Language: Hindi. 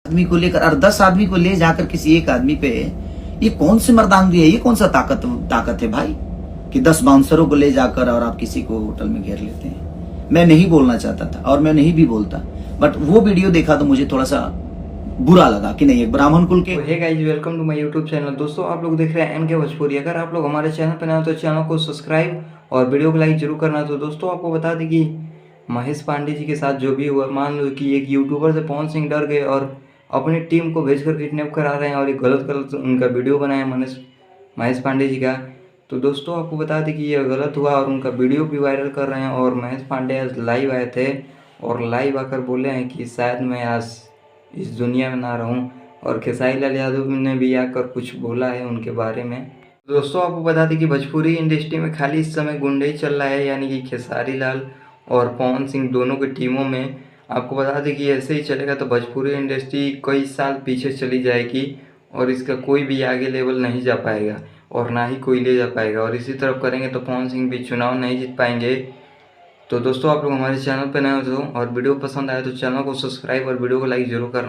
आदमी को लेकर और 10 आदमी को ले जाकर किसी एक आदमी पे, ये कौन सी मर्दानगी है, ये कौन सा ताकत है भाई कि 10 बाउंसरों को ले जाकर और आप किसी को होटल में घेर लेते हैं। मैं नहीं बोलना चाहता था और मैं नहीं भी बोलता, बट वो वीडियो देखा तो मुझे थोड़ा सा बुरा लगा कि नहीं, एक ब्राह्मण कुल के। Hey guys, welcome to my YouTube channel. दोस्तों, आप लोग देख रहे हैं एनके भोजपुरी। अगर आप लोग हमारे चैनल पर नए हो तो चैनल को सब्सक्राइब और वीडियो को लाइक जरूर करना। तो दोस्तों, आपको बता दें कि महेश पांडे जी के साथ जो भी हुआ, मान लो कि एक यूट्यूबर से पवन सिंह डर गए और अपनी टीम को भेजकर किडनैप करा रहे हैं और एक गलत उनका वीडियो बनाया महेश पांडे जी का। तो दोस्तों, आपको बता दें कि ये गलत हुआ और उनका वीडियो भी वायरल कर रहे हैं। और महेश पांडे आज लाइव आए थे और लाइव आकर बोले हैं कि शायद मैं आज इस दुनिया में ना रहूं। और खेसारी लाल यादव ने भी आकर कुछ बोला है उनके बारे में। दोस्तों, आपको बता दें कि भोजपुरी इंडस्ट्री में खाली इस समय गुंडे ही चल रहा है, यानी कि खेसारी लाल और पवन सिंह दोनों की टीमों में। आपको बता दें कि ऐसे ही चलेगा तो भोजपुरी इंडस्ट्री कई साल पीछे चली जाएगी और इसका कोई भी आगे लेवल नहीं जा पाएगा और ना ही कोई ले जा पाएगा। और इसी तरफ करेंगे तो पवन सिंह भी चुनाव नहीं जीत पाएंगे। तो दोस्तों, आप लोग हमारे चैनल पर नए हो तो और वीडियो पसंद आए तो चैनल को सब्सक्राइब और वीडियो को लाइक जरूर करना।